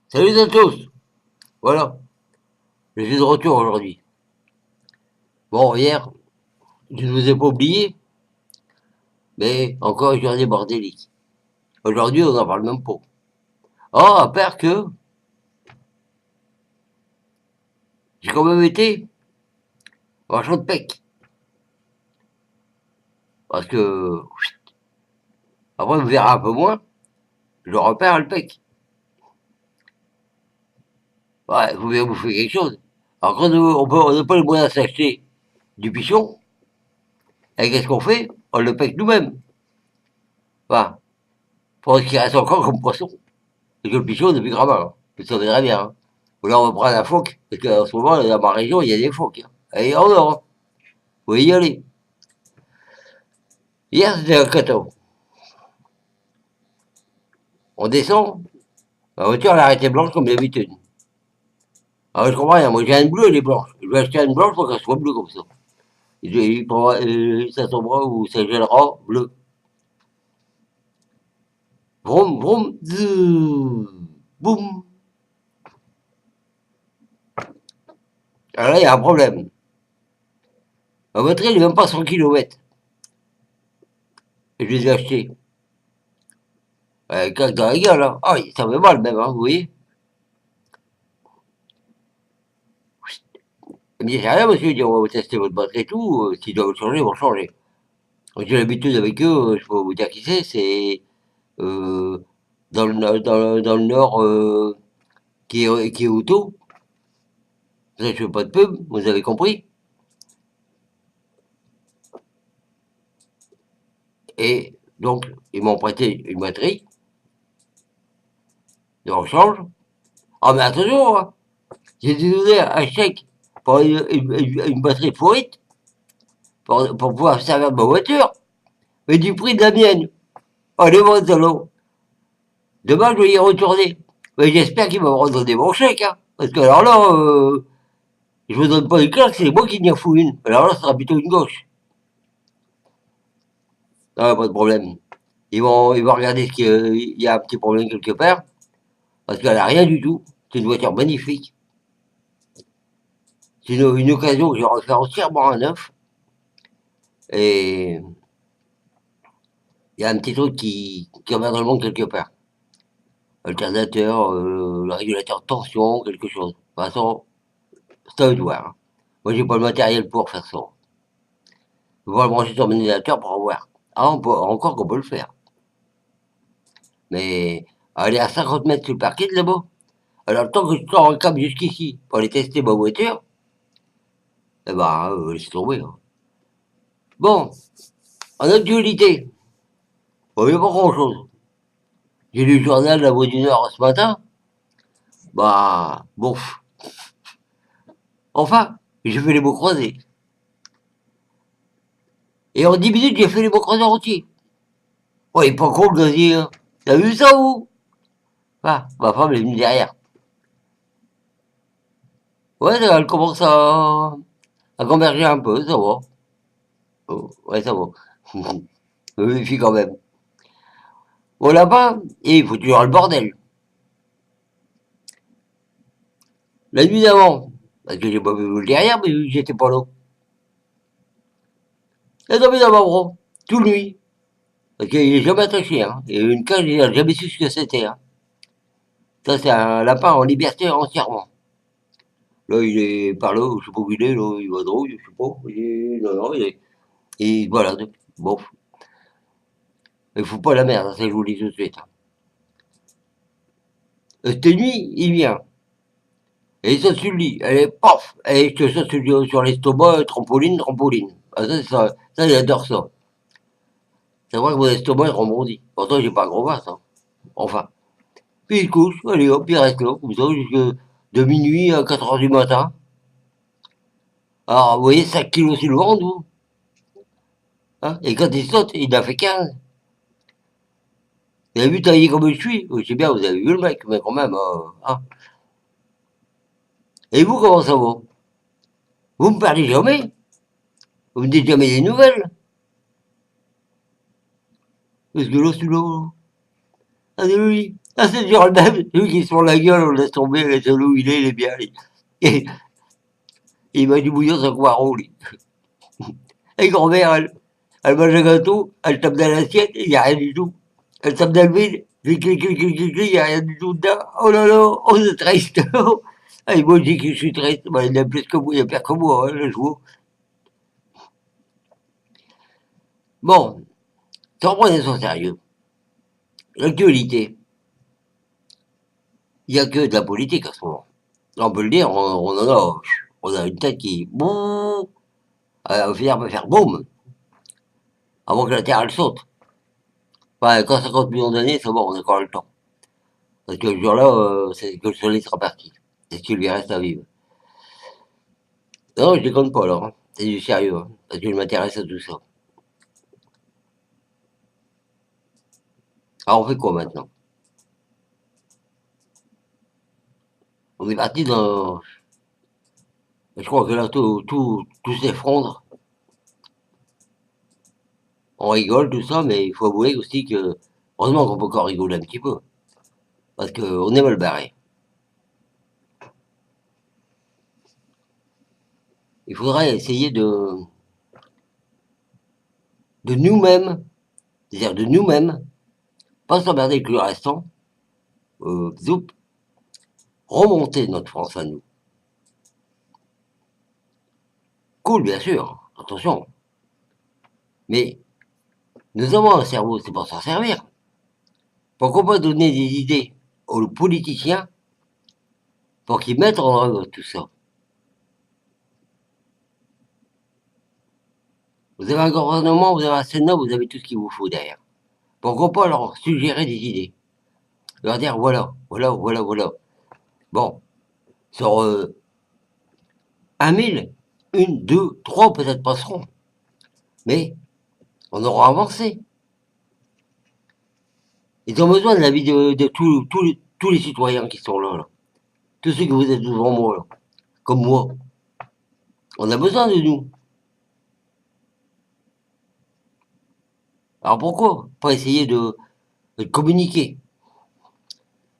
Salut à tous. Voilà, je suis de retour aujourd'hui. Bon, hier, je ne vous ai pas oublié, mais encore une journée bordélique. Aujourd'hui, on n'en parle même pas. Oh, à part que j'ai quand même été en champ de pec. Parce que, après, vous verrez un peu moins, je repère le pec. Ouais, vous voulez bouffer quelque chose. Alors quand on n'a pas les moyens de s'acheter du pichon, et qu'est-ce qu'on fait? On le pec nous-mêmes. Enfin, pour ce qu'il reste encore comme poisson. Et que le pichon n'est plus grand mal. Vous savez très bien. Hein. Ou là, on va prendre la phoque, parce qu'en ce moment, dans ma région, il y a des phoques. Hein. Et en dehors, hein. Vous pouvez y aller. Hier, c'était un cateau. On descend, la voiture, elle a arrêté blanche comme d'habitude. Alors, je comprends rien. Moi, j'ai une bleue, elle est blanche. Je vais acheter une blanche pour qu'elle soit bleue comme ça. Ça tombera ou ça gèlera bleu. Vroom, vroom, zzzz, boum. Alors là, il y a un problème. Ma voiture, elle est même pas 100 km. Et je les ai achetés. Casse dans la gueule, hein. Ah, ça fait mal même, hein, vous voyez. Il me dit, c'est rien, monsieur. Il dit, on va tester votre batterie et tout. S'ils doivent changer, ils vont changer. J'ai l'habitude avec eux, je peux vous dire qui c'est euh, dans le nord qui est auto. Ça, je fais pas de pub, vous avez compris. Et donc, ils m'ont prêté une batterie de rechange. Ah, mais attention, hein, j'ai dû donner un chèque pour une batterie pourrite pour pouvoir servir de ma voiture, mais du prix de la mienne. Oh, les bons salauds. Demain, je vais y retourner. Mais j'espère qu'ils vont me redonner mon chèque, hein, parce que alors là, je vous donne pas une claque, c'est moi qui n'y fous une. Alors là, ça sera plutôt une gauche. Ah, pas de problème. Ils vont regarder il y a un petit problème quelque part, parce qu'elle a rien du tout. C'est une voiture magnifique. C'est une occasion que je vais refaire entièrement à neuf. Et il y a un petit truc qui revient dans le monde quelque part. Alternateur, le régulateur de tension, quelque chose. De toute façon, c'est à eux de voir. Hein. Moi, j'ai pas le matériel pour faire ça. Je vais le brancher sur mon ordinateur pour voir. Ah, encore qu'on peut le faire. Mais aller à 50 mètres sur le parking là-bas, alors tant que je sors un câble jusqu'ici pour aller tester ma voiture, eh ben, laisse tomber. Hein. Bon, en actualité, bon, il n'y a pas grand-chose. J'ai lu le journal La Voix du Nord ce matin. Bah, bon. Enfin, j'ai fait les mots croisés. Et en 10 minutes, j'ai fait les mots croisés entiers. Oh, il est pas con le gazier, hein. T'as vu ça, ou? Ah, ma femme est venue derrière. Ouais, elle commence à converger un peu, ça va. Oh, ouais, ça va. Je me méfie quand même. Bon, là-bas, il faut toujours le bordel. La nuit d'avant, parce que j'ai pas vu le derrière, mais j'étais pas là. Elle est tombée dans ma bras, toute nuit. Parce qu'il est jamais attaché, hein. Et une cage, il a jamais su ce que c'était, hein. Ça, c'est un lapin en liberté entièrement. Là, il est par là, je sais pas où il est, là, il va drôle, je sais pas. Non, non, il se balade. Bon, il faut pas la merde, ça, je vous le dis tout de suite. Hein. Cette nuit, il vient. Et il saute sur le lit. Elle est paf! Et je te saute sur l'estomac, trampoline, trampoline. Ah, ça, il adore ça. C'est vrai que mon estomac, il rebondit. Pourtant, j'ai pas un gros ventre, hein. Enfin. Puis il couche, allez hop, il reste là, comme ça, jusque de minuit à 4 heures du matin. Alors, vous voyez, 5 kilos sur le ventre, vous. Hein, et quand il saute, il en fait 15. Vous avez vu tailler comme je suis? Oui, c'est bien, vous avez vu le mec, mais quand même, hein. Et vous, comment ça va? Vous me parlez jamais? Vous me dites jamais des nouvelles? Parce que là, celui-là, allez, lui. Ah, c'est toujours le même, lui qui se prend la gueule, on laisse tomber, les où il est bien. Et il m'a du bouillon sans poireau, lui. Et grand-mère, elle mange un gâteau, elle tape dans l'assiette, il n'y a rien du tout. Elle tape dans le vide, il n'y a rien du tout dedans. Oh là là, oh c'est triste. Et moi je dis que je suis triste, ben, il y en a plus que moi, il y a pire que moi, hein, le jour. Bon, sans prendre ça au sérieux, l'actualité, il n'y a que de la politique à ce moment. On peut le dire, on a une tête qui, bon, va finir par faire boum, avant que la Terre elle saute. Enfin, quand 50 millions d'années, c'est bon, on a encore le temps. Parce que ce jour-là, c'est que le soleil sera parti. C'est ce qu'il lui reste à vivre. Non, je déconne pas, alors. Hein. C'est du sérieux, hein, parce que je m'intéresse à tout ça. Alors, on fait quoi maintenant? On est parti dans... Je crois que là, tout s'effondre. On rigole, tout ça, mais il faut avouer aussi que... Heureusement qu'on peut encore rigoler un petit peu. Parce qu'on est mal barré. Il faudrait essayer de nous-mêmes, c'est-à-dire de nous-mêmes, pas s'emmerder avec le restant, zoup, remonter notre France à nous. Cool, bien sûr, attention. Mais nous avons un cerveau, c'est pour s'en servir. Pourquoi pas donner des idées aux politiciens pour qu'ils mettent en œuvre tout ça? Vous avez un gouvernement, vous avez un Sénat, vous avez tout ce qu'il vous faut derrière. Pourquoi pas leur suggérer des idées? Leur dire voilà, voilà, voilà, voilà. Bon, sur 1 000, une, deux, trois peut-être passeront. Mais on aura avancé. Ils ont besoin de l'avis de tous les citoyens qui sont là, là. Tous ceux que vous êtes devant moi, là. Comme moi. On a besoin de nous. Alors pourquoi pas essayer de communiquer?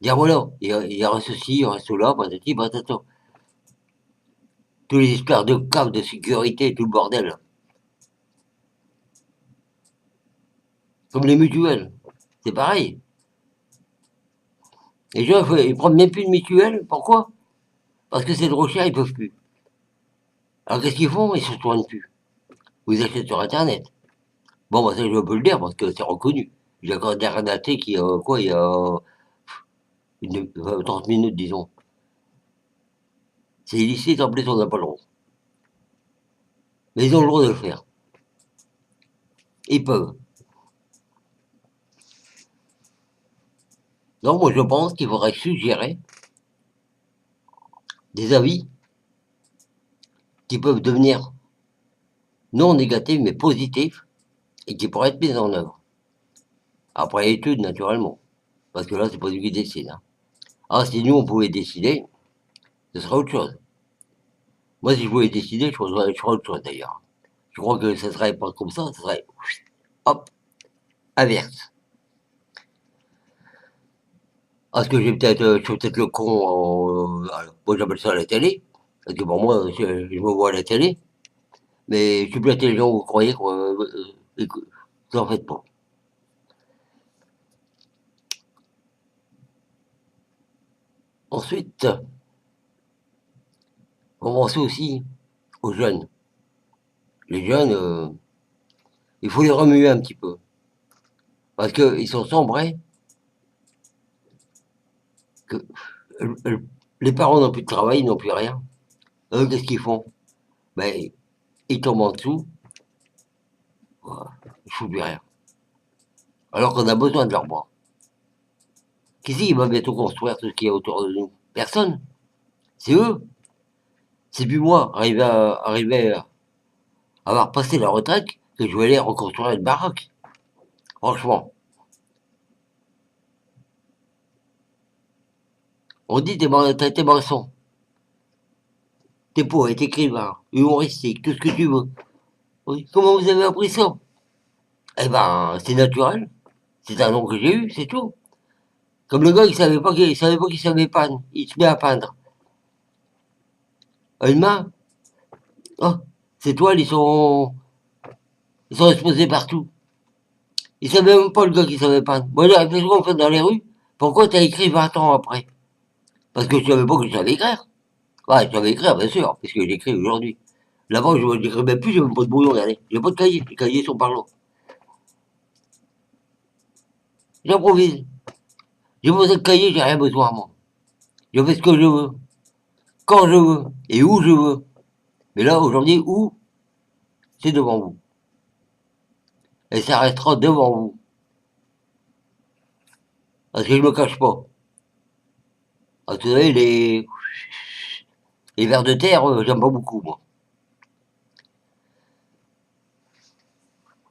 Dire voilà, il y aura ceci, il y aura cela, patati, patata. Tous les histoires de caves, de sécurité, tout le bordel. Là. Comme les mutuelles. C'est pareil. Les gens, ils prennent même plus de mutuelles. Pourquoi? Parce que c'est trop cher, ils peuvent plus. Alors qu'est-ce qu'ils font? Ils se soignent plus. Vous achetez sur Internet. Bon, bah, ça, je peux le dire parce que c'est reconnu. J'ai encore un daté qui, quoi, il y a 30 minutes, disons. C'est illicite, en plus, on n'a pas le droit. Mais ils ont le droit de le faire. Ils peuvent. Donc, moi, je pense qu'il faudrait suggérer des avis qui peuvent devenir non négatifs, mais positifs, et qui pourraient être mis en œuvre. Après étude, naturellement. Parce que là, c'est pas lui qui décide. Hein. Ah, si nous, on pouvait décider, ce serait autre chose. Moi, si je pouvais décider, je ferais autre chose, d'ailleurs. Je crois que ce serait pas comme ça serait, hop, inverse. Parce que je suis peut-être le con, moi j'appelle ça la télé. Parce que pour moi, je me vois à la télé. Mais je suis plus intelligent que vous croyez, quoi. Vous en faites pas. Ensuite, on pense aussi aux jeunes. Les jeunes, il faut les remuer un petit peu. Parce qu'ils sont sombrés, que euh, les parents n'ont plus de travail, ils n'ont plus rien. Eux, qu'est-ce qu'ils font? Ben, ils tombent en dessous, voilà, ils foutent plus rien. Alors qu'on a besoin de leurs bras. Qui c'est qui va bientôt construire tout ce qui est autour de nous? Personne. C'est eux. C'est plus moi, arrivé à avoir passé la retraite, que je vais aller reconstruire une baraque. Franchement. On dit t'as été maçon, t'es poète, écrivain, humoristique, tout ce que tu veux. Oui. Comment vous avez appris ça? Eh ben, c'est naturel. C'est un nom que j'ai eu, c'est tout. Comme le gars, il savait pas qu'il savait peindre. Il se met à peindre. Une main, oh, ces toiles, ils sont exposés partout. Il savait même pas le gars qui savait peindre. Moi, j'ai réflexion qu'on fait dans les rues. Pourquoi t'as écrit 20 ans après? Parce que je savais pas que je savais écrire. Ouais, je savais écrire, bien sûr, parce que j'écris aujourd'hui. Là-bas, je n'écris même plus, j'ai même pas de brouillon, regardez. J'ai pas de cahier, les cahiers sont par là. J'improvise. J'ai posé le cahier, j'ai rien besoin, moi. Je fais ce que je veux, quand je veux, et où je veux. Mais là, aujourd'hui, où? C'est devant vous. Et ça restera devant vous. Parce que je me cache pas. Ah, vous savez, les vers de terre, j'aime pas beaucoup, moi.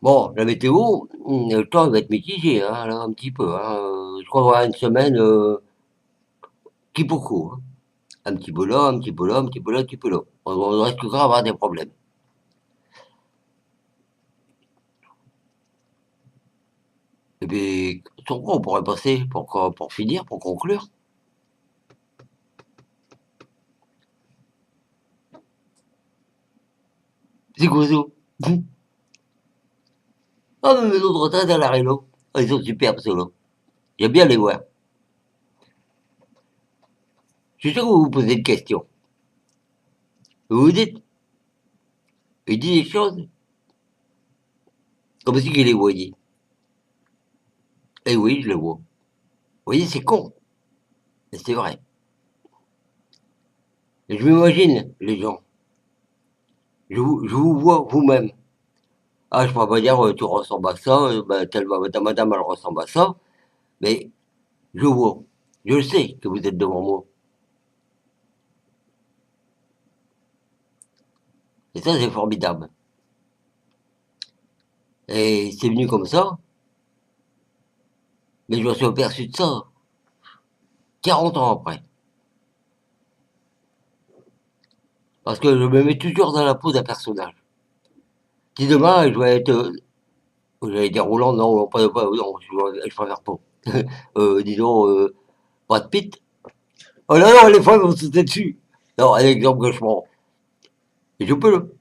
Bon, la météo, le temps il va être mitigé, hein, là, un petit peu. Hein. Je crois qu'on va avoir une semaine quiproquo. Hein. Un petit peu là, un petit peu là, un petit peu là, un petit peu là. On reste que à avoir des problèmes. Et puis, sur quoi on pourrait passer pour finir, pour conclure? C'est quoi ça? Ah, mais mes autres retraites à la Rélo. Ah, ils sont superbes, ceux-là. J'aime bien les voir. Je suis sûr que vous vous posez une question. Vous vous dites, il dit des choses comme si qu'il les voyait. Eh oui, je les vois. Vous voyez, c'est con, mais c'est vrai. Et je m'imagine les gens. Je vous vois vous-même. Ah, je pourrais pas dire, tu ressembles à ça, ben, ta madame, elle ressemble à ça, mais je vois. Je sais que vous êtes devant moi. Et ça, c'est formidable. Et c'est venu comme ça, mais je me suis aperçu de ça 40 ans après. Parce que je me mets toujours dans la peau d'un personnage. Si demain, je vais être, j'allais dire Roland, non, pas, non, je préfère pas. Disons, Brad Pitt. Oh là là, les femmes vont se sauter dessus. Non, un exemple que je prends. Et je peux le.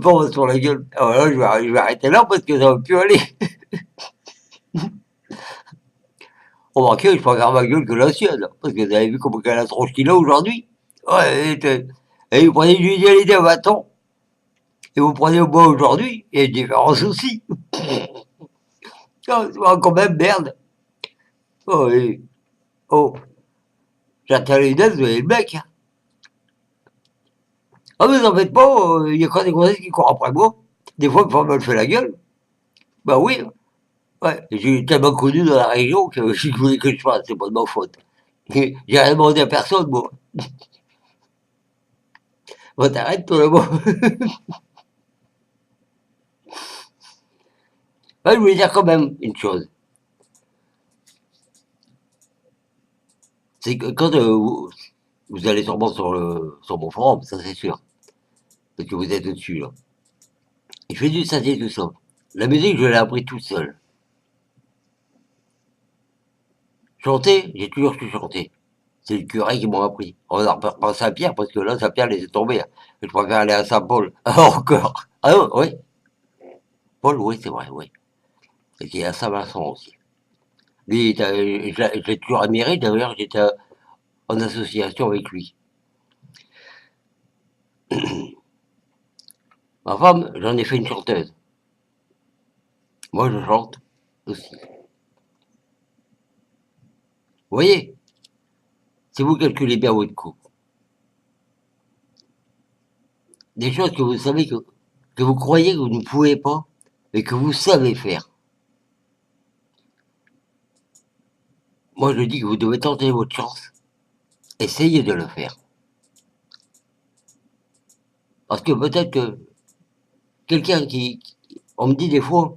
Pas sur la gueule. Alors là, je vais arrêter là parce que ça va plus aller. Remarquez, je préfère ma gueule que la sienne. Parce que vous avez vu comment elle a tronche qu'il a aujourd'hui. Ouais, et vous prenez une idéalité à 20 ans. Et vous prenez au bois aujourd'hui. Il y a une différence aussi. Ah, c'est pas quand même merde. Oh, oh. J'attends les lunettes, vous avez le mec. Hein. Ah, mais en faites pas, il y a quand des gonzesses qui courent après moi. Des fois, une femme, elle fait la gueule. Bah oui. Ouais, j'ai tellement connu dans la région que je voulais que je fasse, c'est pas de ma faute. J'ai rien demandé à personne, moi. Bon, t'arrêtes, toi, là-bas. Ouais, je voulais dire quand même une chose. C'est que quand vous allez sûrement sur mon forum, ça c'est sûr. Parce que vous êtes au-dessus, là. Je fais du synthé, tout ça. La musique, je l'ai appris tout seul. Chanter, j'ai toujours su chanter. C'est le curé qui m'a appris. On n'a pas Saint-Pierre, parce que là, Saint-Pierre laissé tomber. Hein. Je préfère aller à Saint-Paul. Encore. Ah non, oui. Paul, oui, c'est vrai, oui. Et qu'il y a Saint-Vincent aussi. Lui, je l'ai toujours admiré. D'ailleurs, j'étais en association avec lui. Ma femme, j'en ai fait une chanteuse. Moi, je chante aussi. Vous voyez, si vous calculez bien votre coût, des choses que vous savez que vous croyez que vous ne pouvez pas, mais que vous savez faire. Moi, je dis que vous devez tenter votre chance. Essayez de le faire. Parce que peut-être que quelqu'un on me dit des fois,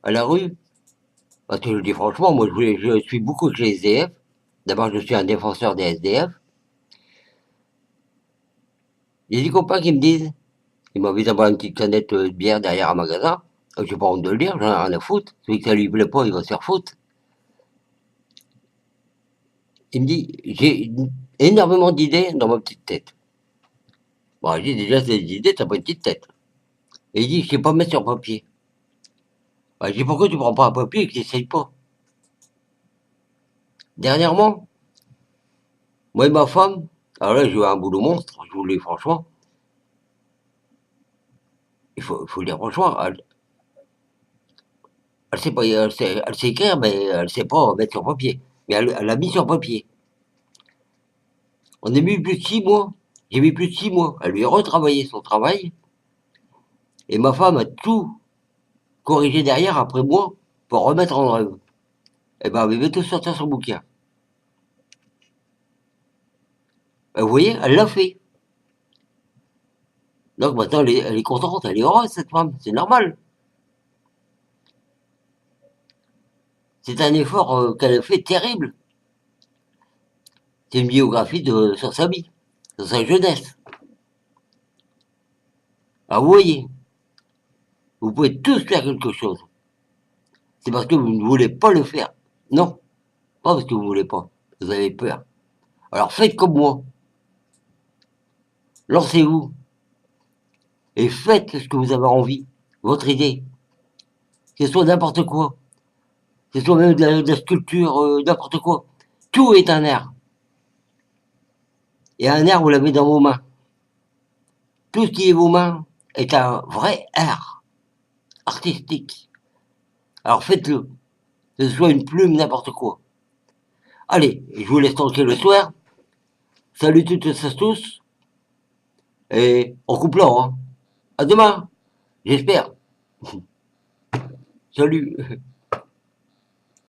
à la rue, parce que je dis franchement, moi, je suis beaucoup avec les SDF. D'abord, je suis un défenseur des SDF. Il y a des copains qui me disent, ils m'invitent à boire une petite canette de bière derrière un magasin. J'ai pas honte de le dire, j'en ai rien à foutre. Celui que ça lui plaît pas, il va se faire foutre. Il me dit, j'ai énormément d'idées dans ma petite tête. Bon, j'ai dit, déjà, c'est des idées, t'as pas une petite tête. Et il dit, je sais pas mettre sur papier. Bah, je dis, pourquoi tu prends pas un papier et que tu n'essayes pas? Dernièrement, moi et ma femme, alors là, je jouais un boulot monstre, je voulais, franchement, il faut le dire franchement, elle sait pas, elle sait écrire, mais elle sait pas mettre sur papier. Mais elle l'a mis sur papier. On a mis plus de 6 mois. J'ai mis plus de 6 mois. Elle lui a retravaillé son travail. Et ma femme a tout corrigé derrière après moi pour remettre en œuvre. Et ben, elle va tout sortir son bouquin. Vous voyez, elle l'a fait. Donc maintenant, elle est contente, elle est heureuse, cette femme. C'est normal. C'est un effort qu'elle a fait terrible. C'est une biographie sur sa vie, sur sa jeunesse. Ah, vous voyez, vous pouvez tous faire quelque chose. C'est parce que vous ne voulez pas le faire. Non, pas parce que vous ne voulez pas. Vous avez peur. Alors faites comme moi. Lancez-vous. Et faites ce que vous avez envie. Votre idée. Que ce soit n'importe quoi. Que ce soit même de la sculpture, n'importe quoi. Tout est un art. Et un art, vous l'avez dans vos mains. Tout ce qui est vos mains est un vrai art artistique. Alors faites-le. Que ce soit une plume, n'importe quoi. Allez, je vous laisse tranquille le soir. Salut toutes et tous. Et on coupe là, hein. À demain, j'espère. Salut.